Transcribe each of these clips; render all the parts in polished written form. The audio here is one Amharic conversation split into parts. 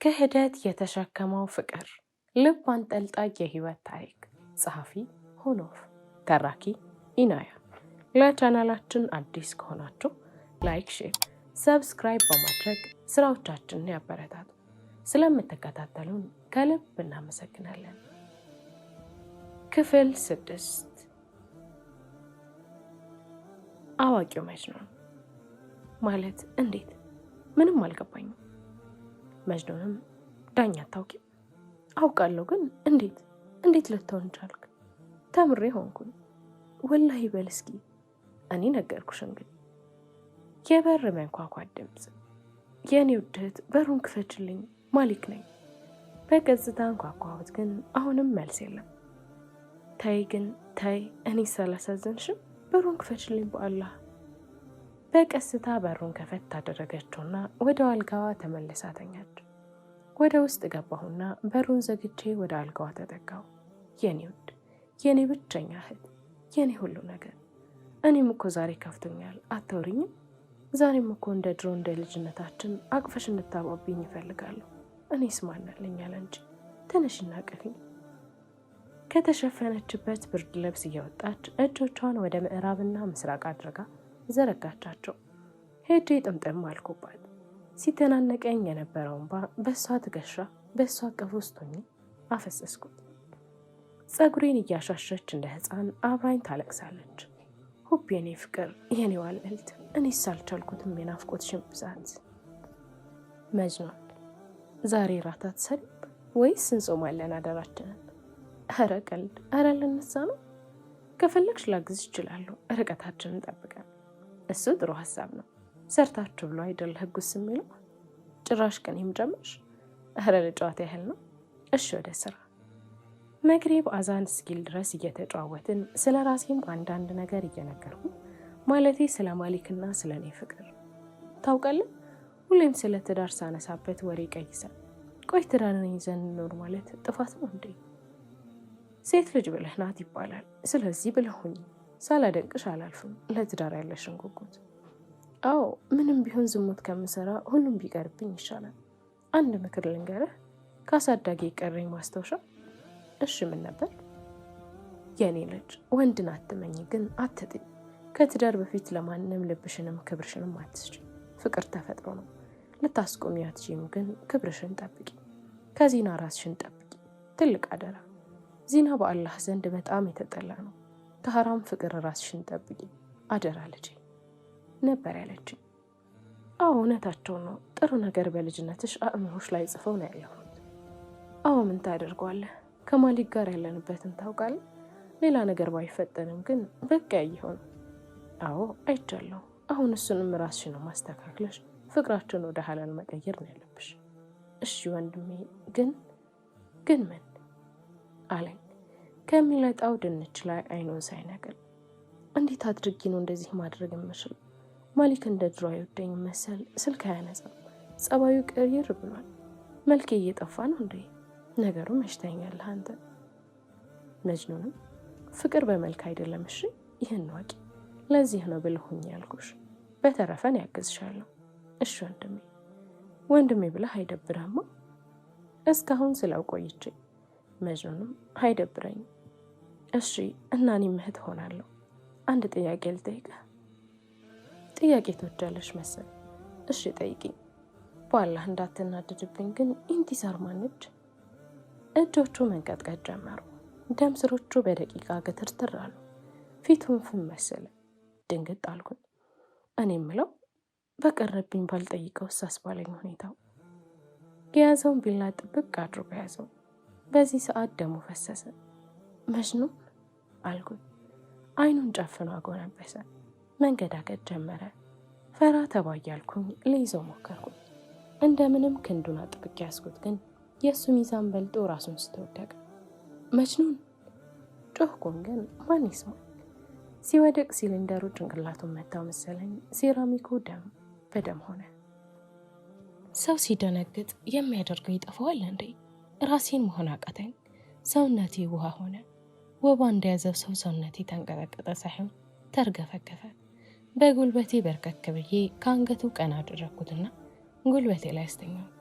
ክህደት የተሸከመው ፍቅር ልብ አንጠልጣይ የህይወት ታሪክ። ጸሐፊ ሆኖፍ፣ ተራኪ ኢናያ። ለቻናላችን አዲስ ከሆናችሁ ላይክ፣ ሼር፣ ሰብስክራይብ በማድረግ ስራዎቻችንን ያበረታቱ። ስለምትከታተሉን ከልብ እናመሰግናለን። ክፍል 6። አዋቂው መጅኑን። ማለት እንዴት? ምንም አልገባኝም። መጅኑንም ዳኛ አታውቂም? አውቃለሁ፣ ግን እንዴት ልትሆን ቻልክ? ተምሬ ሆንኩኝ። ወላሂ በል እስኪ። እኔ ነገርኩሽን። ግን የበር መንኳኳት ድምፅ። የእኔ ውድህት በሩን ክፈችልኝ፣ ማሊክ ነኝ። በገጽታ እንኳኳሁት፣ ግን አሁንም መልስ የለም። ተይ ግን ተይ፣ እኔ ሳላሳዝንሽም በሩን ክፈችልኝ በአላህ። በቀስታ በሩን ከፈት አደረገችውና ወደ አልጋዋ ተመልሳ ተኛች። ወደ ውስጥ ገባሁና በሩን ዘግቼ ወደ አልጋዋ ተጠጋሁ። የኔ ውድ፣ የኔ ብቸኛ እህት፣ የኔ ሁሉ ነገር። እኔም እኮ ዛሬ ከፍቶኛል፣ አታውሪኝም? ዛሬም እኮ እንደ ድሮ እንደ ልጅነታችን አቅፈሽ እንድታባብኝ ይፈልጋለሁ። እኔስ ማናለኛል እንጂ። ተነሽና ቅፊኝ። ከተሸፈነችበት ብርድ ልብስ እያወጣች እጆቿን ወደ ምዕራብና ምስራቅ አድርጋ ዘረጋቻቸው። ሄጄ ጥምጥም አልኩባት። ሲተናነቀኝ የነበረው እንባ በእሷ ትከሻ በእሷ አቀፍ ውስጥ ሆኜ አፈሰስኩት። ፀጉሬን እያሻሸች እንደ ሕፃን አብራኝ ታለቅሳለች። ሁብ የኔ ፍቅር፣ የኔዋ ልዕልት፣ እኔስ አልቻልኩትም የናፍቆትሽን ብዛት። መጅኑን፣ ዛሬ ራት አትሰሪም ወይስ እንጾማለን አደራችንን? ኧረ ቀልድ፣ ኧረ ልነሳ ነው። ከፈለግሽ ላግዝ እችላለሁ፣ ርቀታችንን ጠብቀን። እሱ ጥሩ ሀሳብ ነው። ሰርታችሁ ብሎ አይደል ህጉስ የሚለው? ጭራሽ ቀኔም ጀመርሽ? ኧረ ለጨዋታ ያህል ነው። እሺ ወደ ስራ። መግሪብ አዛን እስኪል ድረስ እየተጨዋወትን ስለ ራሴም አንዳንድ ነገር እየነገርኩ፣ ማለቴ ስለ ማሊክና ስለ እኔ ፍቅር። ታውቃለህ፣ ሁሌም ስለ ትዳር ሳነሳበት ወሬ ቀይሰን። ቆይ ትዳርን ይዘን እንኖር ማለት ጥፋት ነው እንዴ? ሴት ልጅ ብለህ ናት ይባላል። ስለዚህ ብለሁኝ ሳላደንቅሽ አላልፍም ለትዳር ያለሽን ጉጉት። አዎ፣ ምንም ቢሆን ዝሙት ከምሰራ ሁሉም ቢቀርብኝ ይሻላል። አንድ ምክር ልንገርህ፣ ከአሳዳጊ ቀረኝ ማስታወሻ። እሺ ምን ነበር? የኔ ልጅ፣ ወንድን አትመኝ፣ ግን አትጥኝ። ከትዳር በፊት ለማንም ልብሽንም ክብርሽንም አትስጪ። ፍቅር ተፈጥሮ ነው፣ ልታስቆሚ አትችይም። ግን ክብርሽን ጠብቂ፣ ከዚና ራስሽን ጠብቂ። ትልቅ አደራ። ዚና በአላህ ዘንድ በጣም የተጠላ ነው። ከሐራም ፍቅር ራስሽን ጠብቂ አደራ ልጄ ነበር ያለችኝ። አዎ እውነታቸው ነው። ጥሩ ነገር በልጅነትሽ አእምሮሽ ላይ ጽፈው ነው ያለሁት። አዎ ምን ታደርጓለህ፣ ከማሊክ ጋር ያለንበትን ታውቃለህ። ሌላ ነገር ባይፈጠንም ግን በቃ ይሆን። አዎ አይቻለሁ። አሁን እሱንም ራስሽን ማስተካክለሽ ፍቅራችን ወደ ሐላል መቀየር ነው ያለብሽ። እሺ ወንድሜ፣ ግን ምን አለኝ ከሚለጣው ድንች ላይ አይኑን ሳይነቅል። እንዴት አድርጊ ነው እንደዚህ ማድረግ የምችል? ማሊክ እንደ ድሮ አይወደኝ መሰል። ስልክ አያነሳም፣ ጸባዩ ቀይር ብሏል። መልኬ እየጠፋ ነው እንዴ? ነገሩ መሽተኛለህ አንተ። መጅኑንም ፍቅር በመልክ አይደለም፣ እሺ ይህን ዋቂ። ለዚህ ነው ብልሁኝ ያልኩሽ። በተረፈን ያግዝሻለሁ። እሺ ወንድሜ ብለህ አይደብረህማ? እስካሁን ስለው ቆይቼ። መጅኑንም አይደብረኝም። እሺ እና እኔ ምህት ሆናለሁ። አንድ ጥያቄ ልጠይቅህ። ጥያቄ ትወጃለሽ መሰል? እሺ ጠይቂኝ። በአላህ እንዳትናደድብኝ ግን። ኢንቲሳር ማነች? እጆቹ መንቀጥቀጥ ጀመሩ። ደም ስሮቹ በደቂቃ ግትርትር አሉ። ፊቱን ፍም መሰለ። ድንግጥ አልኩኝ። እኔ የምለው በቀረብኝ ባልጠይቀው ሳስባለኝ ሁኔታው። የያዘውን ቢላ ጥብቅ አድርጎ ያዘው። በዚህ ሰዓት ደሙ ፈሰሰ። መጅኑን አልኩኝ። አይኑን ጨፍኖ አጎነበሰ። መንገዳገድ ጀመረ። ፈራ ተባ እያልኩኝ ልይዘው ሞከርኩኝ። እንደምንም ክንዱን አጥብቄ ያዝኩት፣ ግን የእሱ ሚዛን በልጦ ራሱን ስትወደቅ። መጅኑን ጮህኩኝ፣ ግን ማን ይስማል? ሲወደቅ ሲሊንደሩ ጭንቅላቱን መታው መሰለኝ። ሴራሚኩ ደም በደም ሆነ። ሰው ሲደነግጥ የሚያደርገው ይጠፋዋል እንዴ? ራሴን መሆን አቃተኝ። ሰውነቴ ውሃ ሆነ። ወባ እንደያዘው ሰው ሰውነቴ ተንቀጠቀጠ ሳይሆን ተርገፈገፈ። በጉልበቴ በርከክ ብዬ ከአንገቱ ቀና አደረግኩትና ጉልበቴ ላይ አስተኛሁት።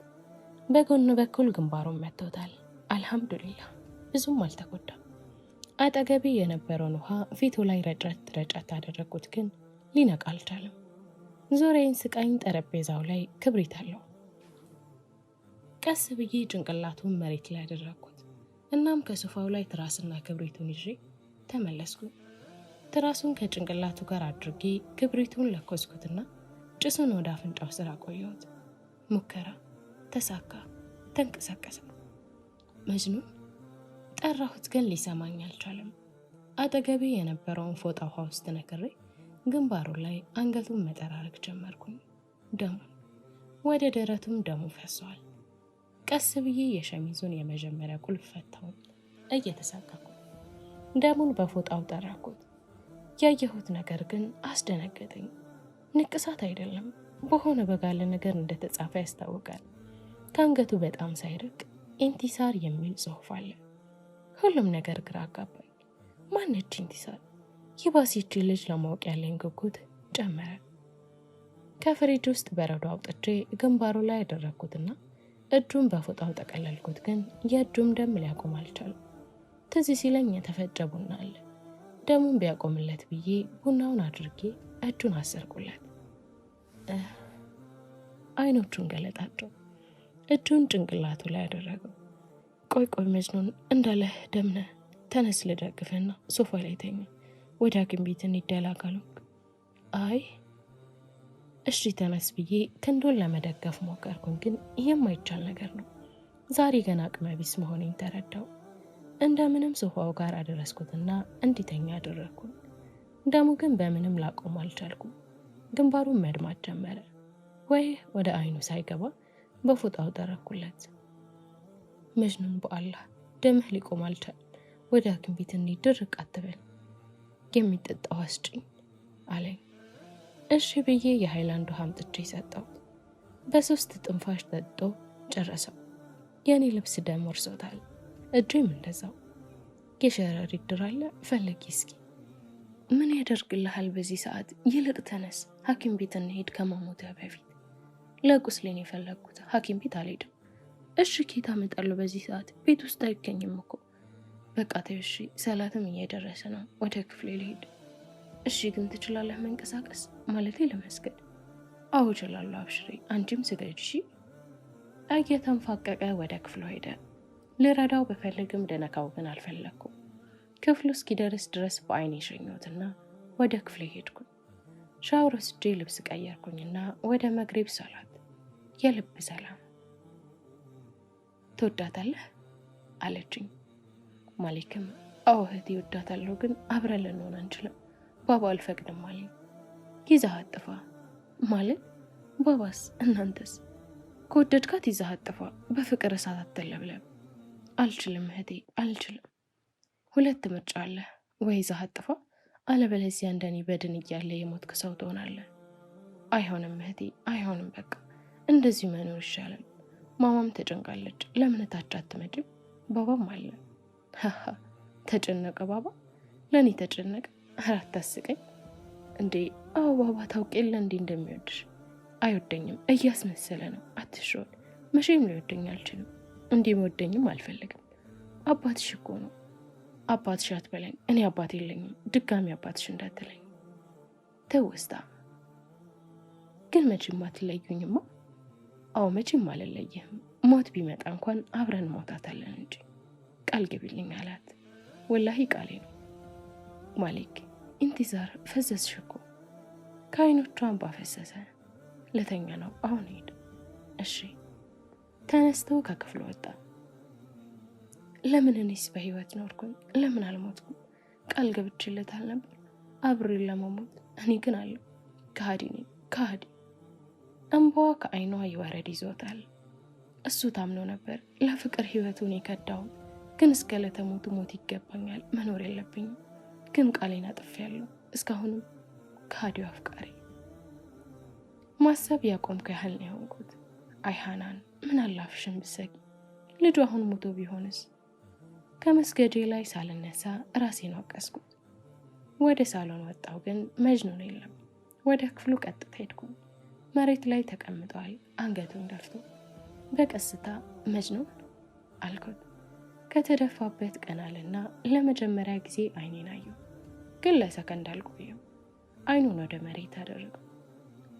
በጎን በኩል ግንባሩን መጥቶታል። አልሐምዱሊላህ ብዙም አልተጎዳም። አጠገቤ የነበረውን ውሃ ፊቱ ላይ ረጨት አደረግኩት፣ ግን ሊነቃ አልቻለም። ዙሪያዬን ስቃኝ ጠረጴዛው ላይ ክብሪት አለው። ቀስ ብዬ ጭንቅላቱን መሬት ላይ አደረግኩት። እናም ከሶፋው ላይ ትራስና ክብሪቱን ይዤ ተመለስኩ። ትራሱን ከጭንቅላቱ ጋር አድርጌ ክብሪቱን ለኮስኩትና ጭሱን ወደ አፍንጫው ስር አቆየሁት። ሙከራ ተሳካ። ተንቀሳቀሰ። መጅኑን ጠራሁት፣ ግን ሊሰማኝ አልቻለም። አጠገቤ የነበረውን ፎጣ ውሃ ውስጥ ነክሬ ግንባሩ ላይ አንገቱን መጠራረግ ጀመርኩኝ። ደሙን ወደ ደረቱም ደሙ ፈሷል። ቀስ ብዬ የሸሚዙን የመጀመሪያ ቁልፍ ፈታሁኝ። እየተሳቀኩ ደሙን በፎጣው ጠራኩት። ያየሁት ነገር ግን አስደነገጠኝ። ንቅሳት አይደለም፣ በሆነ በጋለ ነገር እንደተጻፈ ያስታውቃል። ከአንገቱ በጣም ሳይርቅ ኢንቲሳር የሚል ጽሑፍ አለ። ሁሉም ነገር ግራ አጋባኝ። ማነች ኢንቲሳር? ይባስ ይቺ ልጅ ለማወቅ ያለኝ ጉጉት ጨመረ። ከፍሪጅ ውስጥ በረዶ አውጥቼ ግንባሩ ላይ ያደረግኩትና እጁን በፎጣው ጠቀለልኩት፣ ግን የእጁም ደም ሊያቆም አልቻለም። ትዝ ሲለኝ የተፈጨ ቡና አለ። ደሙን ቢያቆምለት ብዬ ቡናውን አድርጌ እጁን አሰርኩለት። አይኖቹን ገለጣቸው። እጁን ጭንቅላቱ ላይ አደረገው። ቆይ መጅኑን እንዳለህ ደምነ፣ ተነስ ልደግፍና ሶፋ ላይ ተኛ፣ ወደ ሐኪም ቤት እንዲደላጋሉ። አይ እሺ ተነስ ብዬ ክንዱን ለመደገፍ ሞከርኩኝ፣ ግን የማይቻል ነገር ነው። ዛሬ ገና አቅመ ቢስ መሆኔን ተረዳው። እንደምንም ሶፋው ጋር አደረስኩትና እንዲተኛ አደረግኩኝ። ደሙ ግን በምንም ላቆም አልቻልኩም። ግንባሩን መድማት ጀመረ። ወይ ወደ አይኑ ሳይገባ በፎጣው ጠረኩለት። መጅኑን በአላህ ደምህ ሊቆም አልቻለም፣ ወደ ሐኪም ቤት እንሂድ፣ ድርቅ አትበል፣ የሚጠጣው አስጭኝ አለኝ። እሺ ብዬ የሃይላንድ ውሃ አምጥቼ ሰጠሁት። በ3 ጥንፋሽ ጠጥቶ ጨረሰው። የኔ ልብስ ደም ወርሶታል፣ እጄም እንደዛው። የሸረሪት ድር አለ፣ ፈለጊ እስኪ። ምን ያደርግልሃል በዚህ ሰዓት? ይልቅ ተነስ፣ ሐኪም ቤት እንሄድ ከመሞትህ በፊት። ለቁስሌን የፈለግኩት ሐኪም ቤት አልሄድም። እሺ ኬት አመጣለሁ በዚህ ሰዓት? ቤት ውስጥ አይገኝም እኮ። በቃ ተይው እሺ፣ ሰላትም እየደረሰ ነው፣ ወደ ክፍሌ ልሄድ። እሺ ግን ትችላለህ መንቀሳቀስ? ማለቴ ለመስገድ? አዎ እችላለሁ፣ አብሽሪ፣ አንቺም ስገድ እሺ። እየተንፋቀቀ ወደ ክፍሉ ሄደ። ልረዳው በፈልግም ደነካው፣ ግን አልፈለግኩም። ክፍሉ እስኪደርስ ድረስ በአይኔ ሸኘሁትና ወደ ክፍሌ ሄድኩኝ። ሻወር ወስጄ ልብስ ቀየርኩኝና ወደ መግሪብ ሰላት። የልብ ሰላም። ትወዳታለህ አለችኝ። ማሊክም አዎ እህቴ እወዳታለሁ፣ ግን አብረን ልንሆን አንችልም፣ ባባ አልፈቅድም አለኝ። ይዘሃት ጥፋ ማለት? ባባስ? እናንተስ? ከወደድካት ይዘሃት ጥፋ፣ በፍቅር እሳት አትለብለብ። አልችልም እህቴ አልችልም። 2 ምርጫ አለ፣ ወይ ይዘሃት ጥፋ፣ አለበለዚያ እንደኔ በድን እያለ የሞትክ ሰው ትሆናለህ። አይሆንም እህቴ አይሆንም፣ በቃ እንደዚሁ መኖር ይሻላል። ማማም ተጨንቃለች፣ ለምን ታች አትመጭም? ባባም አለ። ሀሀ ተጨነቀ ባባ? ለእኔ ተጨነቀ? ኧረ አታስቀኝ እንዴ! አዎ ባባ ታውቅ የለ እንዴ እንደሚወድሽ። አይወደኝም፣ እያስመሰለ ነው፣ አትሽወል። መቼም ሊወደኝ አልችልም፣ እንዲወደኝም አልፈልግም። አባትሽ እኮ ነው። አባትሽ አትበለኝ፣ እኔ አባት የለኝም፣ ድጋሚ አባትሽ እንዳትለኝ። ትውስታ ግን መቼም አትለዩኝማ። አዎ መቼም አልለይህም፣ ሞት ቢመጣ እንኳን አብረን ሞታታለን እንጂ ቃል ግቢልኝ አላት። ወላሂ ቃሌ ነው። ማሊክ ኢንቲዛር ፈዘዝሽ እኮ። ከአይኖቿ እንባ ፈሰሰ። ለተኛ ነው፣ አሁን ሄድ። እሺ። ተነስተው ከክፍሉ ወጣ። ለምን እኔስ በህይወት ኖርኩኝ? ለምን አልሞትኩም? ቃል ገብቼለታል ነበር አብሬን ለመሞት። እኔ ግን አለው ከሃዲ ነኝ፣ ከሃዲ። እንባዋ ከአይኗ ይወረድ ይዞታል። እሱ ታምኖ ነበር ለፍቅር ህይወቱን የከዳው። ግን እስከ ለተሞቱ ሞት ይገባኛል፣ መኖር የለብኝም። ግን ቃሌን አጥፌያለሁ። እስካሁንም ከሃዲው አፍቃሪ። ማሰብ ያቆምኩ ያህል ነው የሆንኩት። አይ ሐናን፣ ምን አላፍሽን ብትሰጊ? ልጁ አሁን ሞቶ ቢሆንስ? ከመስገዴ ላይ ሳልነሳ ራሴን ወቀስኩት። ወደ ሳሎን ወጣው፣ ግን መጅኑን የለም። ወደ ክፍሉ ቀጥታ ሄድኩ። መሬት ላይ ተቀምጧል፣ አንገቱን ደፍቶ። በቀስታ መጅኑን አልኩት። ከተደፋበት ቀናልና ለመጀመሪያ ጊዜ አይኔን አየሁ። ግን ለሰከንድ አልቆየም። አይኑን ወደ መሬት አደረገው።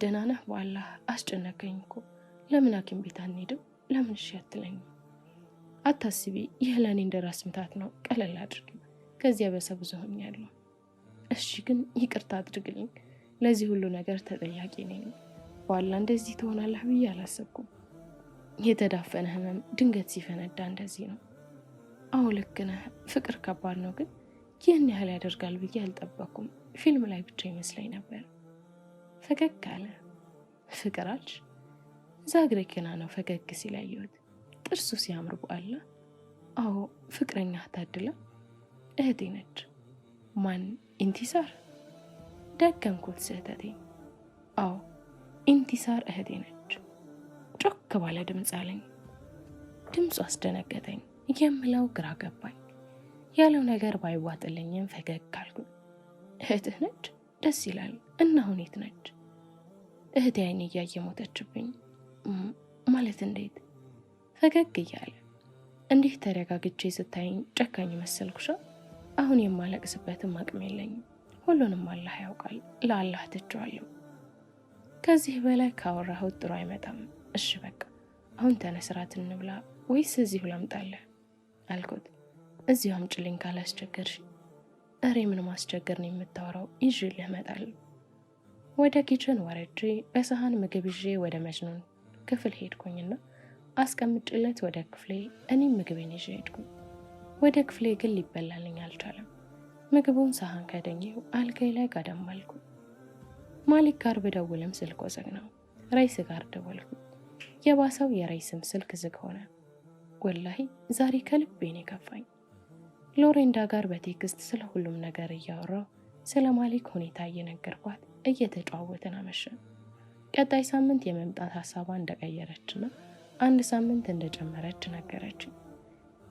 ደህና ነህ? በአላህ አስጨነቀኝ እኮ። ለምን ሐኪም ቤት አንሄድም? ለምን እሺ አትለኝም? አታስቢ፣ ይህ ለእኔ እንደ ራስ ምታት ነው። ቀለል አድርጊ። ከዚያ በሰ ብዙ ሆኛለሁ። እሺ ግን ይቅርታ አድርግልኝ። ለዚህ ሁሉ ነገር ተጠያቂ ነኝ። በአላህ እንደዚህ ትሆናለህ ብዬ አላሰብኩም። የተዳፈነ ህመም ድንገት ሲፈነዳ እንደዚህ ነው። አዎ ልክ ነህ። ፍቅር ከባድ ነው፣ ግን ይህን ያህል ያደርጋል ብዬ አልጠበኩም። ፊልም ላይ ብቻ ይመስለኝ ነበር። ፈገግ አለ። ፍቅር አልሽ? ዛግሬ ገና ነው ፈገግ ሲል ያየሁት። ጥርሱ ሲያምር በአላ። አዎ ፍቅረኛ ታድላ። እህቴ ነች። ማን? ኢንቲሳር? ደገምኩት ስህተቴ። አዎ ኢንቲሳር እህቴ ነች። ጮክ ባለ ድምፅ አለኝ። ድምፁ አስደነገጠኝ። የምለው ግራ ገባኝ። ያለው ነገር ባይዋጥልኝም ፈገግ አልኩኝ። እህትህ ነች? ደስ ይላል። እና ሁኔት ነች? እህቴ አይኔ እያየ ሞተችብኝ። ማለት እንዴት? ፈገግ እያለ እንዲህ ተረጋግቼ ስታይኝ ጨካኝ መሰልኩሻ? አሁን የማለቅስበትም አቅም የለኝም። ሁሉንም አላህ ያውቃል። ለአላህ ትቼዋለሁ። ከዚህ በላይ ካወራሁት ጥሩ አይመጣም። እሺ በቃ አሁን ተነስ፣ እራት እንብላ ወይስ እዚሁ ላምጣልህ አልኩት። እዚሁ አምጪልኝ ካላስቸገርሽ። እሬ ምን ማስቸገር ነው የምታወራው? ይዤልህ እመጣለሁ። ወደ ኪችን ወረጄ በሰሃን ምግብ ይዤ ወደ መጅኑን ክፍል ሄድኩኝና አስቀምጬለት ወደ ክፍሌ እኔም ምግቤን ይዤ ሄድኩኝ። ወደ ክፍሌ ግን ሊበላልኝ አልቻለም። ምግቡን ሰሃን ከደኘው አልጋይ ላይ ጋደም አልኩ። ማሊክ ጋር ብደውልም ስልኩ ዝግ ነው። ራይስ ጋር ደወልኩ። የባሰው የራይስም ስልክ ዝግ ሆነ። ወላሂ ዛሬ ከልቤን የከፋኝ። ሎሬንዳ ጋር በቴክስት ስለ ሁሉም ነገር እያወራው ስለ ማሊክ ሁኔታ እየነገርኳት እየተጫወትን አመሸን። ቀጣይ ሳምንት የመምጣት ሀሳቧ እንደቀየረችና አንድ ሳምንት እንደጨመረች ነገረች።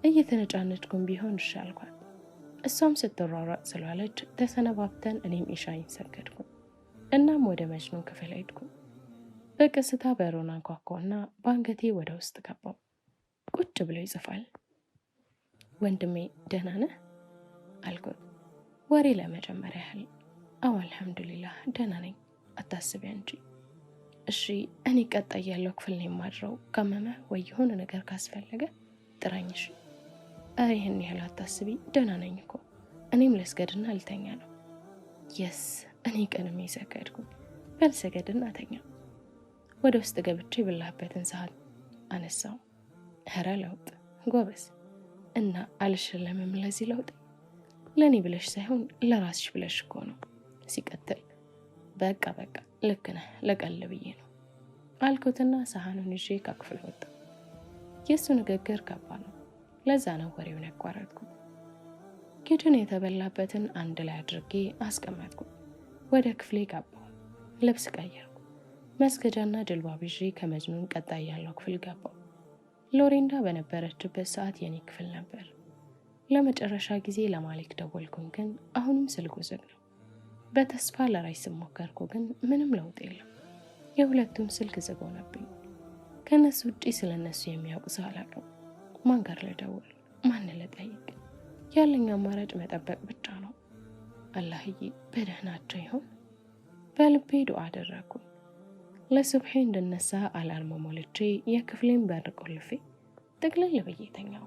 እየተነጫነጭኩን ቢሆን እሺ አልኳት። እሷም ስትሯሯጥ ስላለች ተሰነባብተን እኔም ኢሻይን ሰገድኩ። እናም ወደ መጅኑን ክፍል ሄድኩ። በቀስታ በሩን አንኳኳና በአንገቴ ወደ ውስጥ ገባው። ቁጭ ብሎ ይጽፋል። ወንድሜ ደህና ነህ አልኩት፣ ወሬ ለመጀመሪያ ያህል። አዎ አልሐምዱሊላህ ደህና ነኝ፣ አታስቢ አንቺ። እሺ እኔ ቀጣይ ያለው ክፍል ነው የማድረው። ካመመ ወይ የሆነ ነገር ካስፈለገ ጥራኝ እሺ። ኧረ ይህን ያህል አታስቢ፣ ደህና ነኝ እኮ። እኔም ለስገድና ልተኛ ነው። የስ እኔ ቀንም ሰገድኩኝ። በል ሰገድና ተኛ። ወደ ውስጥ ገብቼ የበላህበትን ሰዓት አነሳው። ኧረ ለውጥ ጎበዝ። እና አልሸለምም ለዚህ ለውጥ? ለእኔ ብለሽ ሳይሆን ለራስሽ ብለሽ እኮ ነው። ሲቀጥል በቃ ልክ ነህ፣ ለቀል ብዬ ነው አልኩትና ሰሃኑን ይዤ ከክፍል ወጣ። የእሱ ንግግር ከባድ ነው። ለዛ ነው ወሬውን ያቋረጥኩት። ኪችን የተበላበትን አንድ ላይ አድርጌ አስቀመጥኩ። ወደ ክፍሌ ገባሁ። ልብስ ቀየርኩ። መስገጃና ጅልባብ ይዤ ከመጅኑን ቀጣይ ያለው ክፍል ገባሁ። ሎሬንዳ በነበረችበት ሰዓት የኔ ክፍል ነበር። ለመጨረሻ ጊዜ ለማሊክ ደወልኩኝ፣ ግን አሁንም ስልኩ ዝግ ነው። በተስፋ ለራይስ ሞከርኩ፣ ግን ምንም ለውጥ የለም። የሁለቱም ስልክ ዝግ ሆነብኝ። ከነሱ ውጪ ስለነሱ የሚያውቅ ሰው አላውቅም። ማን ጋር ልደውል? ማን ልጠይቅ? ያለኝ አማራጭ መጠበቅ ብቻ ነው። አላህዬ በደህናቸው ይሆን? በልቤ ዱዓ አደረኩ። ለሱብሒ እንድነሳ አላርም ሞልቼ የክፍሌን በር ቆልፌ ጥቅልል ብዬ ተኛሁ።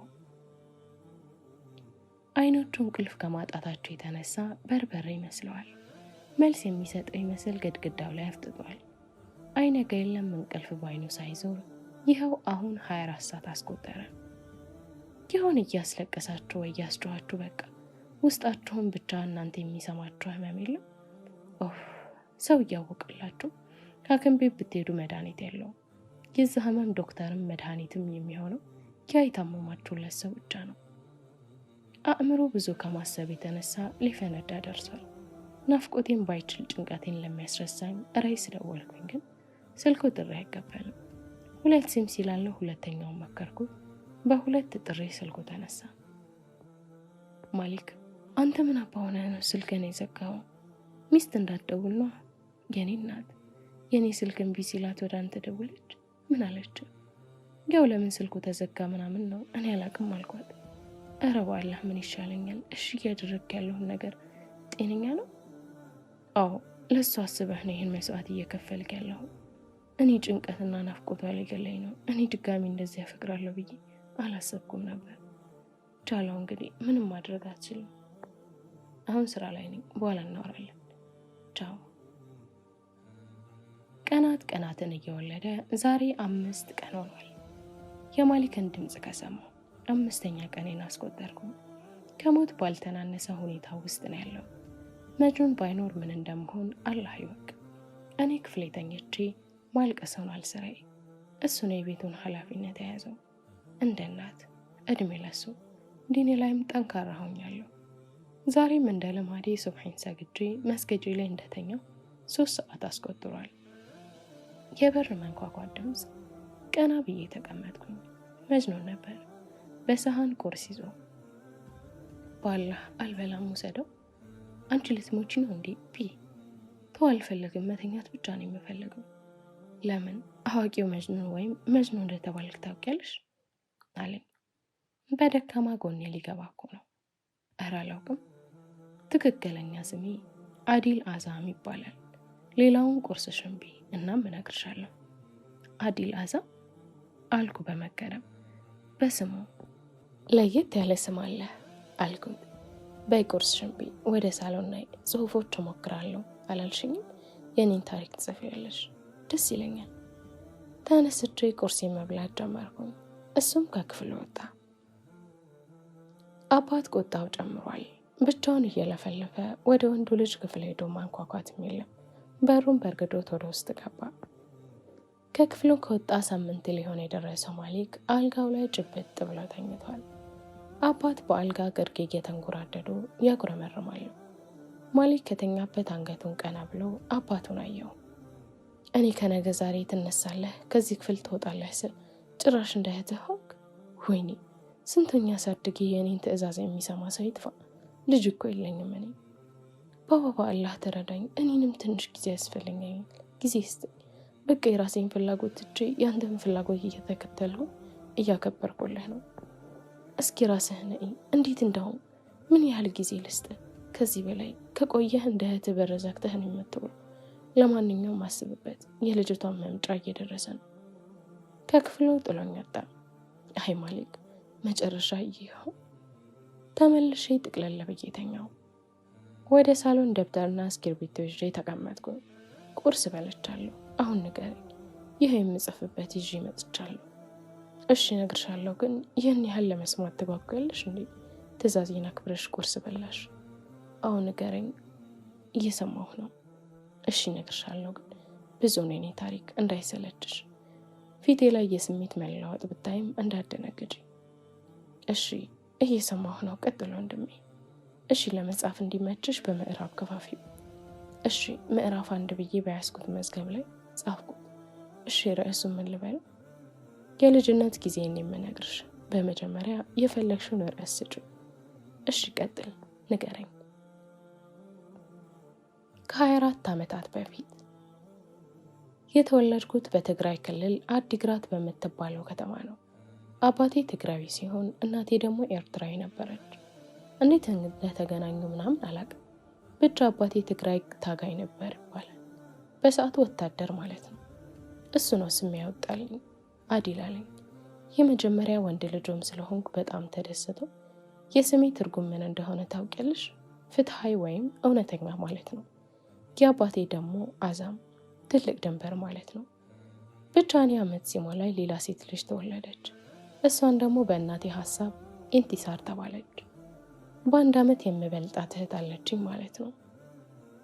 አይኖቹ እንቅልፍ ከማጣታቸው የተነሳ በርበሬ ይመስለዋል። መልስ የሚሰጠው ይመስል ግድግዳው ላይ አፍጥጧል። አይነጋ የለም እንቅልፍ ባይኑ ሳይዞር ይኸው አሁን 24 ሰዓት አስቆጠረ። ይሆን እያስለቀሳችሁ ወይ እያስጮኋችሁ፣ በቃ ውስጣችሁን ብቻ እናንተ የሚሰማችሁ ህመም የለም? ኦፍ ሰው እያወቅላችሁ ሐኪም ቤት ብትሄዱ መድኃኒት የለውም። የዚህ ህመም ዶክተርም መድኃኒትም የሚሆነው ያ የታመማችሁለት ሰው ብቻ ነው። አእምሮ ብዙ ከማሰብ የተነሳ ሊፈነዳ ደርሷል። ናፍቆቴን ባይችል ጭንቀቴን ለሚያስረሳኝ ራይስ ደወልኩኝ፣ ግን ስልኩ ጥሪ አይቀበልም። 2 ሲም ሲላለው ሁለተኛውን መከርኩት። በ2 ጥሪ ስልኩ ተነሳ። ማሊክ አንተ ምን አባ ሆነህ ነው ስልክህን የዘጋው? ሚስት እንዳትደውል ነው? የኔ እናት የኔ ስልክ እምቢ ሲላት ወደ አንተ ደወለች። ምን አለች? ያው ለምን ስልኩ ተዘጋ ምናምን ነው እኔ አላቅም አልኳት። እረ በአላህ ምን ይሻለኛል? እሺ እያደረግክ ያለውን ነገር ጤነኛ ነው? አዎ ለሱ አስበህ ነው ይህን መስዋዕት እየከፈልክ ያለው። እኔ ጭንቀትና ናፍቆቷ ሊገለኝ ነው። እኔ ድጋሚ እንደዚህ ያፈቅራለሁ ብዬ አላሰብኩም ነበር። ቻለው እንግዲህ ምንም ማድረግ አትችልም። አሁን ስራ ላይ ነኝ፣ በኋላ እናወራለን። ቻው። ቀናት ቀናትን እየወለደ ዛሬ 5 ቀን ሆኗል። የማሊክን ድምፅ ከሰማሁ 5ኛ ቀኔን አስቆጠርኩ። ከሞት ባልተናነሰ ሁኔታ ውስጥ ነው ያለው። መጅኑን ባይኖር ምን እንደምሆን አላህ ይወቅ። እኔ ክፍሌ ተኝቼ ማልቀስ ሆኗል ስራዬ። እሱ ነው የቤቱን ኃላፊነት የያዘው። እንደ እናት እድሜ ለሱ። ዲኔ ላይም ጠንካራ ሆኛለሁ። ዛሬም እንደ ልማዴ ሱብሒን ሰግጄ መስገጄ ላይ እንደተኛው 3 ሰዓት አስቆጥሯል። የበር መንኳኳት ድምፅ። ቀና ብዬ ተቀመጥኩኝ። መጅኑን ነበር በሰሃን ቁርስ ይዞ። በአላህ አልበላም ውሰደው። አንቺ ልትሞቺ ነው እንዴ? ተው አልፈልግም፣ መተኛት ብቻ ነው የምፈልገው። ለምን? አዋቂው መጅኑን ወይም መጅኑን እንደተባልክ ታውቂያለሽ አለኝ። በደካማ ጎኔ ሊገባ እኮ ነው። እረ አላውቅም። ትክክለኛ ስሜ አዲል አዛም ይባላል። ሌላውን ቁርስሽን ብይ እናም እነግርሻለሁ። አዲል አዛም አልኩ በመገረም። በስሙ ለየት ያለ ስም አለ አልኩት። በይ ቁርስሽን ብይ፣ ወደ ሳሎን ላይ ጽሁፎች እሞክራለሁ አላልሽኝም? የኔን ታሪክ ትጽፊያለሽ፣ ደስ ይለኛል። ተነስቼ ቁርሴን መብላት ጀመርኩኝ። እሱም ከክፍል ወጣ። አባት ቁጣው ጨምሯል። ብቻውን እየለፈለፈ ወደ ወንዱ ልጅ ክፍል ሄዶ ማንኳኳትም የለም። በሩን በርግዶት ወደ ውስጥ ገባ። ከክፍሉ ከወጣ ሳምንት ሊሆን የደረሰው ማሊክ አልጋው ላይ ጭብጥ ብሎ ተኝቷል። አባት በአልጋ ግርጌ እየተንጎራደዱ ያጉረመርማሉ። ማሊክ ከተኛበት አንገቱን ቀና ብሎ አባቱን አየው። እኔ ከነገ ዛሬ ትነሳለህ፣ ከዚህ ክፍል ትወጣለህ ስል ጭራሽ እንደ እህትህ ሆንክ። ወይኔ ስንተኛ ሳድጌ የእኔን ትዕዛዝ የሚሰማ ሰው ይጥፋ። ልጅ እኮ የለኝም እኔ። ባባ አላህ ተረዳኝ። እኔንም ትንሽ ጊዜ ያስፈልገኛል። ጊዜ ስጠኝ። በቃ የራሴን ፍላጎት ትቼ ያንተን ፍላጎት እየተከተልኩ እያከበርኩልህ ነው። እስኪ ራስህ ነይ። እንዴት እንደሆን ምን ያህል ጊዜ ልስጥ? ከዚህ በላይ ከቆየህ እንደ እህትህ በር ዘግተህ ነው የምትውለው። ለማንኛውም አስብበት፣ የልጅቷን መምጫ እየደረሰ ነው። ከክፍሉ ጥሎኝ ወጣ። አይ ማሊክ መጨረሻ ይኸው። ተመልሼ ጥቅለል ብዬ ተኛው። ወደ ሳሎን ደብተርና እስክርቢቶ ይዤ ተቀመጥኩ። ቁርስ በልቻለሁ። አሁን ንገረኝ፣ ይህ የምጽፍበት ይዤ መጥቻለሁ። እሺ እነግርሻለሁ፣ ግን ይህን ያህል ለመስማት ትጓጓለሽ እንዴ? ትዕዛዜን አክብረሽ ቁርስ በላሽ። አሁን ንገረኝ፣ እየሰማሁ ነው። እሺ እነግርሻለሁ፣ ግን ብዙ ነው የኔ ታሪክ፣ እንዳይሰለችሽ። ፊቴ ላይ የስሜት መለዋወጥ ብታይም እንዳደነግጪ። እሺ እየሰማሁ ነው፣ ቀጥሎ ወንድሜ። እሺ ለመጻፍ እንዲመችሽ በምዕራፍ ከፋፊው። እሺ ምዕራፍ 1 ብዬ በያዝኩት መዝገብ ላይ ጻፍኩት። እሺ ርዕሱን ምን ልበለው? የልጅነት ጊዜን የምነግርሽ። በመጀመሪያ የፈለግሽውን ርዕስ ስጪው። እሺ ቀጥል፣ ንገረኝ። ከ24 ዓመታት በፊት የተወለድኩት በትግራይ ክልል አዲግራት በምትባለው ከተማ ነው። አባቴ ትግራዊ ሲሆን እናቴ ደግሞ ኤርትራዊ ነበረች። እንዴት እንደተገናኙ ምናምን አላውቅም። ብቻ አባቴ ትግራይ ታጋይ ነበር ይባላል። በሰዓቱ ወታደር ማለት ነው። እሱ ነው ስም ያወጣልኝ፣ አዲል አለኝ። የመጀመሪያ ወንድ ልጆም ስለሆንኩ በጣም ተደሰተ። የስሜ ትርጉም ምን እንደሆነ ታውቂያለሽ? ፍትሃዊ ወይም እውነተኛ ማለት ነው። የአባቴ ደግሞ አዛም፣ ትልቅ ድንበር ማለት ነው። ብቻ እኔ ዓመት ሲሞላኝ ሌላ ሴት ልጅ ተወለደች። እሷን ደግሞ በእናቴ ሀሳብ ኢንቲሳር ተባለች። በ1 ዓመት የምበልጣት እህት አለችኝ ማለት ነው።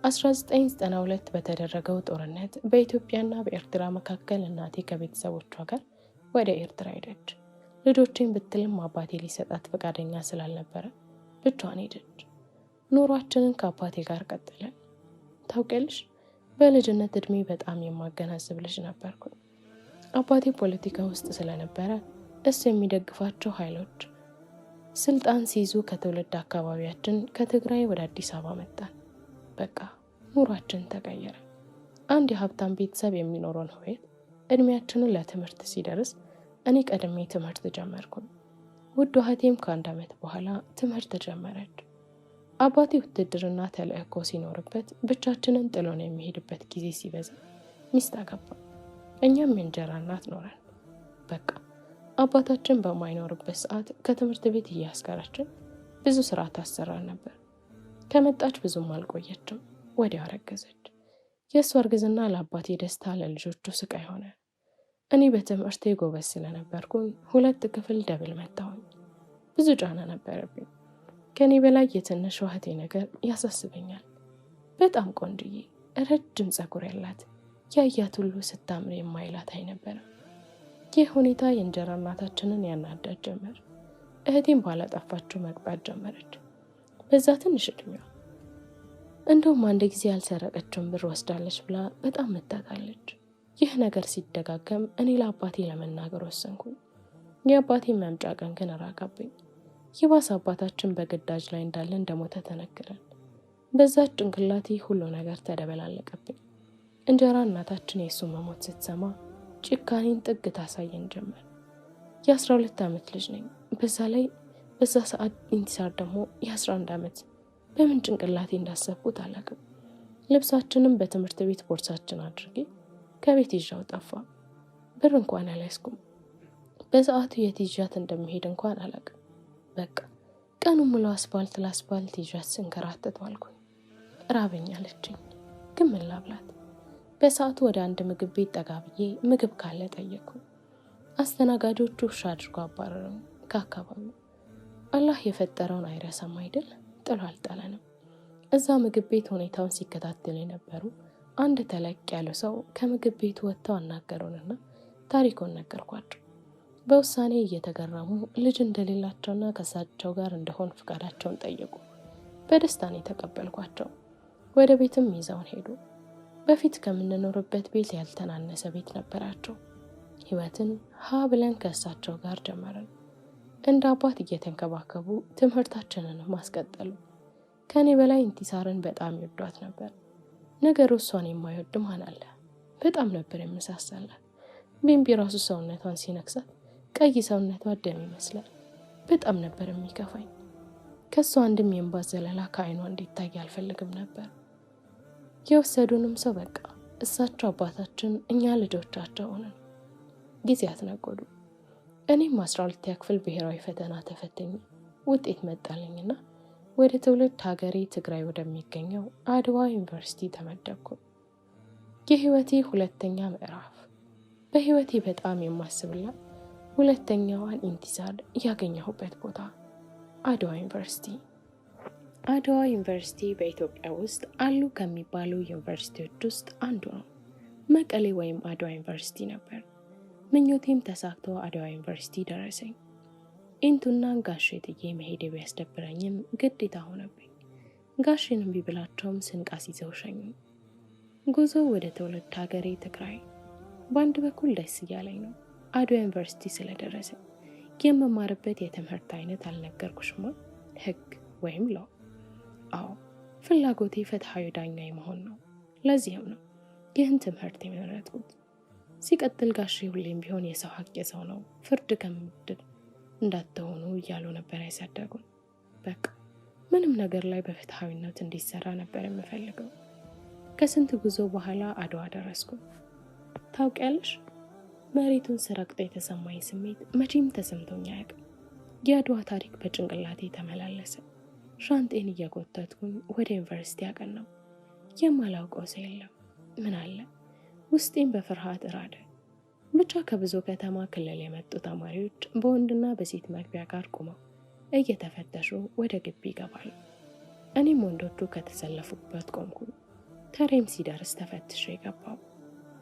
1992 በተደረገው ጦርነት በኢትዮጵያና በኤርትራ መካከል እናቴ ከቤተሰቦቿ ጋር ወደ ኤርትራ ሄደች። ልጆቼን ብትልም አባቴ ሊሰጣት ፈቃደኛ ስላልነበረ ብቻዋን ሄደች። ኑሯችንን ከአባቴ ጋር ቀጥለን። ታውቂያለሽ፣ በልጅነት እድሜ በጣም የማገናዝብ ልጅ ነበርኩ። አባቴ ፖለቲካ ውስጥ ስለነበረ እሱ የሚደግፋቸው ኃይሎች ስልጣን ሲይዙ ከትውልድ አካባቢያችን ከትግራይ ወደ አዲስ አበባ መጣን። በቃ ኑሯችን ተቀየረ። አንድ የሀብታም ቤተሰብ የሚኖረውን ህይወት እድሜያችንን ለትምህርት ሲደርስ እኔ ቀድሜ ትምህርት ጀመርኩ። ውድ እህቴም ከ1 ዓመት በኋላ ትምህርት ጀመረች። አባቴ ውትድርና ተልእኮ ሲኖርበት ብቻችንን ጥሎን የሚሄድበት ጊዜ ሲበዛ ሚስት አገባ። እኛም የእንጀራ እናት ኖረን። በቃ አባታችን በማይኖርበት ሰዓት ከትምህርት ቤት እያስቀረችን ብዙ ስራ ታሰራን ነበር። ከመጣች ብዙም አልቆየችም፣ ወዲያው አረገዘች። የእሷ እርግዝና ለአባቴ ደስታ፣ ለልጆቹ ስቃይ ሆነ። እኔ በትምህርቴ ጎበዝ ስለነበርኩኝ 2 ክፍል ደብል መታሁኝ። ብዙ ጫና ነበረብኝ። ከኔ በላይ የትንሿ እህቴ ነገር ያሳስበኛል። በጣም ቆንጅዬ፣ ረጅም ፀጉር ያላት፣ ያያት ሁሉ ስታምር የማይላት አይነበረም። ይህ ሁኔታ የእንጀራ እናታችንን ያናዳት ጀመር። እህቴም ባላጠፋችው መቅጣት ጀመረች። በዛ ትንሽ እድሜዋ እንደውም አንድ ጊዜ ያልሰረቀችውን ብር ወስዳለች ብላ በጣም መታታለች። ይህ ነገር ሲደጋገም እኔ ለአባቴ ለመናገር ወሰንኩኝ። የአባቴ መምጫ ቀን ግን ራቀብኝ። ይባስ አባታችን በግዳጅ ላይ እንዳለ እንደሞተ ተነገረን። በዛች ጭንቅላቴ ሁሉ ነገር ተደበላለቀብኝ። እንጀራ እናታችን የእሱ መሞት ስትሰማ ጭካኔን ጥግ ታሳየን ጀመር። የ12 ዓመት ልጅ ነኝ። በዛ ሰዓት ኢንቲሳር ደግሞ የ11 ዓመት። በምን ጭንቅላቴ እንዳሰብኩት አላውቅም። ልብሳችንም በትምህርት ቤት ቦርሳችን አድርጌ ከቤት ይዣው ጠፋ። ብር እንኳን አልያዝኩም። በሰዓቱ የት ይዣት እንደሚሄድ እንኳን አላውቅም። በቃ ቀኑ ሙሉ አስፋልት ለአስፋልት ይዣት ስንከራተት ዋልኩኝ። ራበኝ አለችኝ፣ ግን ምን ላብላት? በሰዓቱ ወደ አንድ ምግብ ቤት ጠጋ ብዬ ምግብ ካለ ጠየቅኩ። አስተናጋጆቹ ውሻ አድርጎ አባረሩኝ ከአካባቢው። አላህ የፈጠረውን አይረሳም አይደል? ጥሎ አልጣለንም። እዛ ምግብ ቤት ሁኔታውን ሲከታተሉ የነበሩ አንድ ተለቅ ያለ ሰው ከምግብ ቤቱ ወጥተው አናገሩንና ታሪኩን ነገርኳቸው። በውሳኔ እየተገረሙ ልጅ እንደሌላቸውና ከሳቸው ጋር እንደሆን ፍቃዳቸውን ጠየቁ። በደስታን የተቀበልኳቸው። ወደ ቤትም ይዘውን ሄዱ። በፊት ከምንኖርበት ቤት ያልተናነሰ ቤት ነበራቸው። ህይወትን ሀ ብለን ከእሳቸው ጋር ጀመረን። እንደ አባት እየተንከባከቡ ትምህርታችንን ማስቀጠሉ። ከኔ በላይ ኢንቲሳርን በጣም ይወዷት ነበር። ነገሩ እሷን የማይወድ ማን አለ? በጣም ነበር የምሳሳላት። ቢምቢ ራሱ ሰውነቷን ሲነክሳት ቀይ ሰውነቷ ደም ይመስላል። በጣም ነበር የሚከፋኝ። ከሷ አንድም የእንባ ዘለላ ከዓይኗ እንዲታይ አልፈልግም ነበር። የወሰዱንም ሰው በቃ እሳቸው አባታችን፣ እኛ ልጆቻቸው ሆነን ጊዜያት ነጎዱ። እኔም 12ኛ ክፍል ብሔራዊ ፈተና ተፈተኝ ውጤት መጣልኝና ወደ ትውልድ ሀገሬ ትግራይ ወደሚገኘው አድዋ ዩኒቨርሲቲ ተመደብኩ። የህይወቴ 2ኛ ምዕራፍ። በህይወቴ በጣም የማስብላት 2ኛዋን ኢንቲሳር ያገኘሁበት ቦታ አድዋ ዩኒቨርሲቲ። አድዋ ዩኒቨርሲቲ በኢትዮጵያ ውስጥ አሉ ከሚባሉ ዩኒቨርሲቲዎች ውስጥ አንዱ ነው። መቀሌ ወይም አድዋ ዩኒቨርሲቲ ነበር። ምኞቴም ተሳክቶ አድዋ ዩኒቨርሲቲ ደረሰኝ። ኢንቱና ጋሼ ጥዬ መሄድ ቢያስደብረኝም ግዴታ ሆነብኝ። ጋሼን እምቢ ብላቸውም ስንቃስ ይዘው ሸኙኝ። ጉዞ ወደ ትውልድ ሀገሬ ትግራይ። በአንድ በኩል ደስ እያለኝ ነው አድዋ ዩኒቨርሲቲ ስለደረሰኝ። የምማርበት የትምህርት አይነት አልነገርኩሽማ? ህግ ወይም ሎ። አዎ ፍላጎቴ ፍትሐዊ ዳኛ መሆን ነው። ለዚህም ነው ይህን ትምህርት የመረጥኩት። ሲቀጥል ጋሼ ሁሌም ቢሆን የሰው ሀቅ የሰው ነው፣ ፍርድ ከምድር እንዳትሆኑ እያሉ ነበር ያሳደጉን። በቃ ምንም ነገር ላይ በፍትሐዊነት እንዲሰራ ነበር የምፈልገው። ከስንት ጉዞ በኋላ አድዋ ደረስኩ። ታውቂያለሽ፣ መሬቱን ስረግጦ የተሰማኝ ስሜት መቼም ተሰምቶኝ አያውቅም። የአድዋ ታሪክ በጭንቅላቴ ተመላለሰ። ሻንጤን እየጎተትኩኝ ወደ ዩኒቨርሲቲ አቀናሁ። የማላውቀው ሰው የለም። ምን አለ ውስጤን በፍርሃት እራደ። ብቻ ከብዙ ከተማ ክልል የመጡ ተማሪዎች በወንድና በሴት መግቢያ ጋር ቆመው እየተፈተሹ ወደ ግቢ ይገባሉ። እኔም ወንዶቹ ከተሰለፉበት ቆምኩ። ተሬም ሲደርስ ተፈትሾ የገባው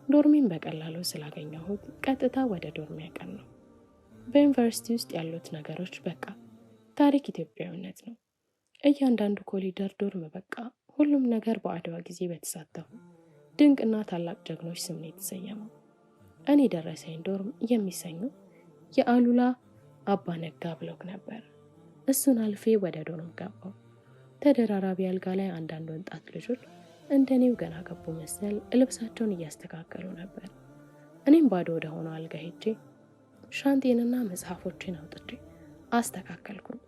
ዶርሜን በቀላሉ ስላገኘሁት ቀጥታ ወደ ዶርሜ ያቀናሁ። በዩኒቨርሲቲ ውስጥ ያሉት ነገሮች በቃ ታሪክ ኢትዮጵያዊነት ነው። እያንዳንዱ ኮሪደር ዶርም በቃ ሁሉም ነገር በአድዋ ጊዜ በተሳተፉ ድንቅና ታላቅ ጀግኖች ስም ነው የተሰየመው። እኔ ደረሰኝ ዶርም የሚሰኘው የአሉላ አባ ነጋ ብሎክ ነበር። እሱን አልፌ ወደ ዶርም ገባው። ተደራራቢ አልጋ ላይ አንዳንድ ወጣት ልጆች እንደኔው ገና ገቡ መሰል ልብሳቸውን እያስተካከሉ ነበር። እኔም ባዶ ወደ ሆነው አልጋ ሄጄ ሻንጤንና መጽሐፎችን አውጥቼ አስተካከልኩኝ።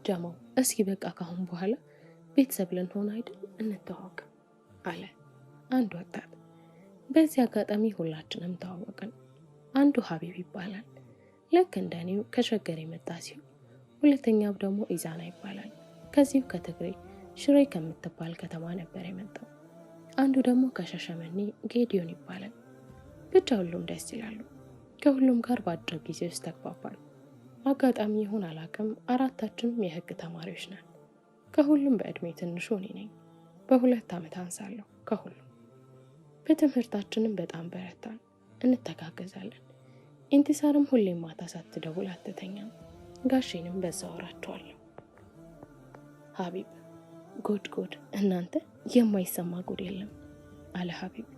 ጀማው እስኪ በቃ ካሁን በኋላ ቤተሰብ ልንሆን አይደል እንተዋወቅ አለ አንድ ወጣት። በዚህ አጋጣሚ ሁላችንም ተዋወቅን። አንዱ ሀቢብ ይባላል። ልክ እንደኔው ከሸገር የመጣ ሲሆን ሁለተኛው ደግሞ ኢዛና ይባላል። ከዚሁ ከትግሬ ሽሬ ከምትባል ከተማ ነበር የመጣው። አንዱ ደግሞ ከሻሸመኔ ጌዲዮን ይባላል። ብቻ ሁሉም ደስ ይላሉ። ከሁሉም ጋር በአጭር ጊዜ ውስጥ ተግባባን። አጋጣሚ ይሁን አላውቅም፣ አራታችንም የህግ ተማሪዎች ነን። ከሁሉም በእድሜ ትንሹ እኔ ነኝ። በ2 ዓመት አንሳለሁ ከሁሉም። በትምህርታችንም በጣም በረታን፣ እንተጋገዛለን። ኢንቲሳርም ሁሌም ማታ ሳትደውል አትተኛም። ጋሼንም በዛው አወራቸዋለሁ። ሀቢብ ጉድ እናንተ የማይሰማ ጉድ የለም አለ ሀቢብ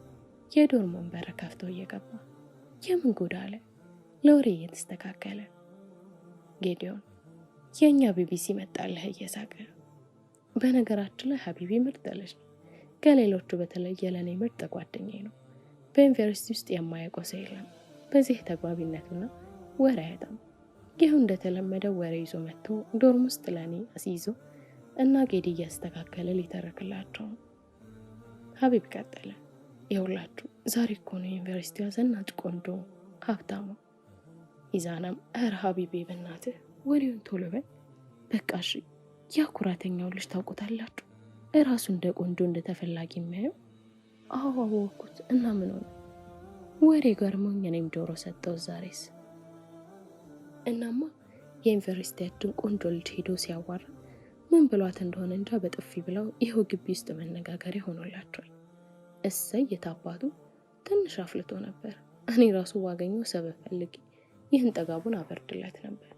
የዶርሞን በር ከፍቶ እየገባ። የምን ጉድ አለ ለወሬ እየተስተካከለ። ጌዲዮን የእኛ ቢቢሲ መጣለህ እየሳቀ። በነገራችን ላይ ሀቢቢ ምርጥ ልጅ ነው። ከሌሎቹ በተለየ ለኔ ምርጥ ጓደኛዬ ነው። በዩኒቨርሲቲ ውስጥ የማያውቀው ሰው የለም። በዚህ ተግባቢነቱና ወሬ አያጣም። ይኸው እንደተለመደው ወሬ ይዞ መጥቶ ዶርም ውስጥ ለኔ አስይዞ እና ጌዲ እያስተካከለ ሊተረክላቸው ነው። ሀቢብ ቀጠለ። ይኸውላችሁ ዛሬ እኮ ነው ዩኒቨርሲቲዋ ዘናጭ ቆንጆ ሀብታማ። ኢዛናም ኧረ ሀቢቤ በእናትህ ወሬውን ቶሎ በል በቃ እሺ። ያ ኩራተኛው ልጅ ታውቁታላችሁ? እራሱ እንደ ቆንጆ እንደ ተፈላጊ የሚያየው። አዎ አወኩት። እና ምን ሆነ? ወሬ ገርሞኝ እኔም ጆሮ ሰጠው ዛሬስ። እናማ የዩኒቨርሲቲያችን ቆንጆ ልጅ ሄዶ ሲያዋራ ምን ብሏት እንደሆነ እንጃ በጥፊ ብለው ይኸው ግቢ ውስጥ መነጋገሪያ ሆኖላቸዋል። እሰይ የታባቱ ትንሽ አፍልቶ ነበር። እኔ ራሱ ባገኘው ሰበብ ፈልጌ ይህን ጠጋቡን አበርድለት ነበር።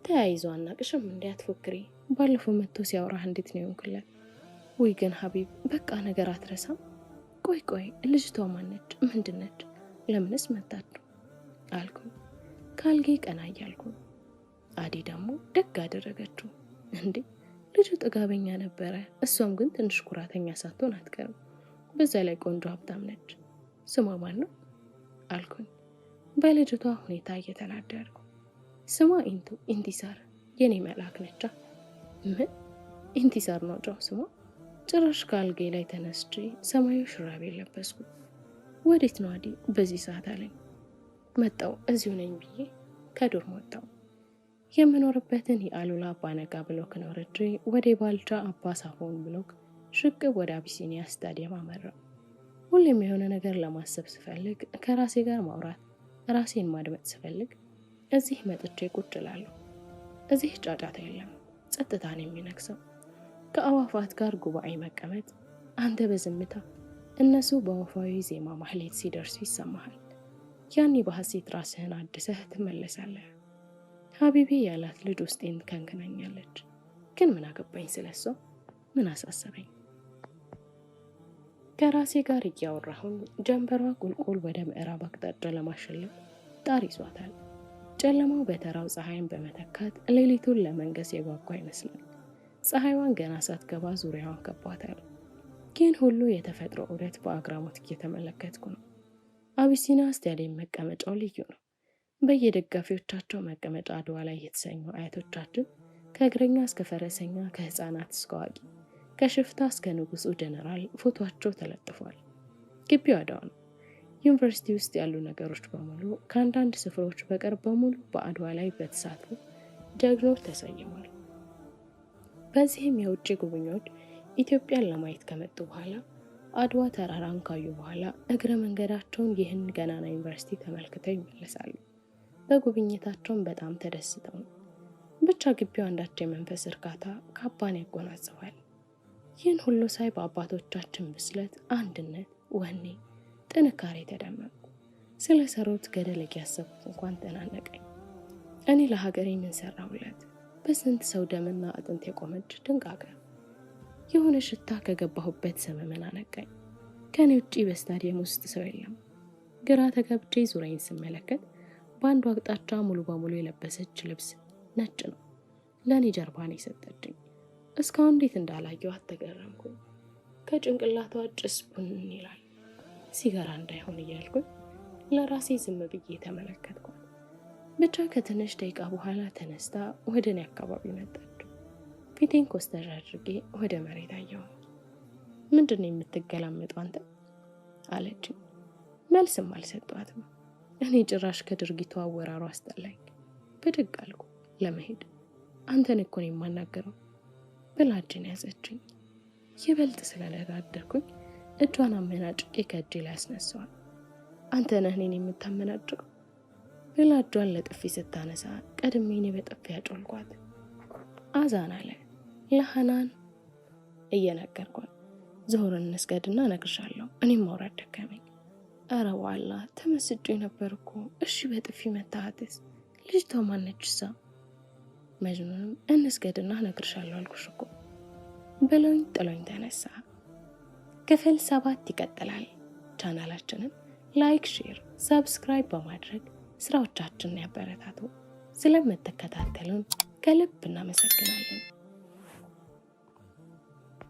ተያይዞ አናቅሽም እንዴ አትፎክሪ። ባለፈው መጥቶ ሲያወራህ እንዴት ነው ይሆንክለት? ወይ ግን ሀቢብ በቃ ነገር አትረሳም። ቆይ ልጅቷ ማነች? ምንድነች? ለምንስ መጣችሁ አልኩኝ ካልጌ ቀና እያልኩ። አዲ ደግሞ ደግ አደረገችው። እንዴ ልጁ ጥጋበኛ ነበረ። እሷም ግን ትንሽ ኩራተኛ ሳትሆን አትቀርም። በዛ ላይ ቆንጆ ሀብታም ነች። ስሟ ማን ነው አልኩኝ በልጅቷ ሁኔታ እየተናደርኩ። ስሟ ኢንቲሳር የኔ መልአክ ነቻ። ምን ኢንቲሳር ነው ጫው ስሟ? ጭራሽ ካልጌ ላይ ተነስቼ ሰማያዊ ሹራብ የለበስኩ። ወዴት ነው አዲ በዚህ ሰዓት አለኝ። መጣው እዚሁ ነኝ ብዬ ከዶርም ወጣው። የምኖርበትን የአሉላ አባ ነጋ ብሎክ ነው ወርጄ ወደ ባልቻ አባ ሳፎን ብሎክ ሽቅብ ወደ አቢሲኒያ ስታዲየም አመራው። ሁሌም የሆነ ነገር ለማሰብ ስፈልግ፣ ከራሴ ጋር ማውራት፣ ራሴን ማድመጥ ስፈልግ እዚህ መጥቼ ቁጭ እላለሁ። እዚህ ጫጫታ የለም፣ ጸጥታን የሚነክሰው። ከአዋፋት ጋር ጉባኤ መቀመጥ፣ አንተ በዝምታ እነሱ በወፋዊ ዜማ ማህሌት ሲደርሱ ይሰማሃል። ያኔ በሐሴት ራስህን አድሰህ ትመለሳለህ። ሀቢቢ ያላት ልጅ ውስጤን ትከንክናኛለች። ግን ምን አገባኝ ስለሷ? ምን አሳሰበኝ? ከራሴ ጋር እያወራሁኝ ጀንበሯ ቁልቁል ወደ ምዕራብ አቅጣጫ ለማሸለፍ ጣር ይዟታል። ጨለማው በተራው ፀሐይን በመተካት ሌሊቱን ለመንገስ የጓጓ ይመስላል። ፀሐይዋን ገና ሳትገባ ዙሪያዋን ከቧታል። ግን ሁሉ የተፈጥሮ ዑደት በአግራሞት እየተመለከትኩ ነው። አቢሲኒያ ስታዲየም መቀመጫው ልዩ ነው። በየደጋፊዎቻቸው መቀመጫ አድዋ ላይ የተሰኙ አያቶቻችን ከእግረኛ እስከ ፈረሰኛ፣ ከህፃናት እስከ አዋቂ፣ ከሽፍታ እስከ ንጉሱ ጀነራል ፎቶአቸው ተለጥፏል። ግቢው አድዋ ነው። ዩኒቨርሲቲ ውስጥ ያሉ ነገሮች በሙሉ ከአንዳንድ ስፍራዎች በቀር በሙሉ በአድዋ ላይ በተሳትፎ ጀግኖች ተሰይሟል። በዚህም የውጭ ጉብኞች ኢትዮጵያን ለማየት ከመጡ በኋላ አድዋ ተራራን ካዩ በኋላ እግረ መንገዳቸውን ይህን ገናና ዩኒቨርሲቲ ተመልክተው ይመለሳሉ። በጉብኝታቸውን በጣም ተደስተው ነው። ብቻ ግቢው አንዳች የመንፈስ እርካታ ካባን ያጎናጽፋል። ይህን ሁሉ ሳይ በአባቶቻችን ብስለት፣ አንድነት፣ ወኔ፣ ጥንካሬ ተደመምኩ። ስለ ሰሩት ገደል እያሰብኩት እንኳን ተናነቀኝ። እኔ ለሀገሬ ምን ሰራሁለት? በስንት ሰው ደምና አጥንት የቆመች ድንቅ ሀገር። የሆነ ሽታ ከገባሁበት ሰመመን አነቃኝ። ከኔ ውጪ በስታዲየም ውስጥ ሰው የለም። ግራ ተገብቼ ዙሪያዬን ስመለከት በአንዱ አቅጣጫ ሙሉ በሙሉ የለበሰች ልብስ ነጭ ነው። ለኔ ጀርባን የሰጠችኝ። እስካሁን እንዴት እንዳላየኋት ተገረምኩኝ። ከጭንቅላቷ ጭስ ቡን ይላል። ሲጋራ እንዳይሆን እያልኩኝ ለራሴ ዝም ብዬ ተመለከትኳት። ብቻ ከትንሽ ደቂቃ በኋላ ተነስታ ወደ እኔ አካባቢ መጣች። ፊቴን ኮስተር አድርጌ ወደ መሬት አየሁ። ምንድን ነው የምትገላመጠው አንተ አለችኝ። መልስም አልሰጧትም። እኔ ጭራሽ ከድርጊቱ አወራሩ አስጠላኝ። ብድግ አልኩ ለመሄድ። አንተን እኮ ነው የማናገረው ብላ እጄን ያዘችኝ። ይበልጥ ስለተናደድኩኝ እጇን አመናጭቄ ከእጄ ላይ አስነሳዋል። አንተ ነህ እኔን የምታመናጭቀው ብላ እጇን ለጥፊ ስታነሳ ቀድሜ እኔ በጥፊ ያጮልኳት። አዛን አለ ለሐናን እየነገርኳት። ዞርን እንስገድና እነግርሻለሁ፣ እኔም ማውራት ደከመኝ። ኧረ ዋላ ተመስጬ ነበር እኮ። እሺ በጥፊ መታሃትስ? ልጅቷ ማነችሳ? መጅኑንም እንስገድና እነግርሻለሁ አልኩሽ እኮ ብሎኝ ጥሎኝ ተነሳ። ክፍል 7 ይቀጥላል። ቻናላችንን ላይክ፣ ሼር፣ ሰብስክራይብ በማድረግ ስራዎቻችንን ያበረታቱ። ስለምትከታተሉን ከልብ እናመሰግናለን።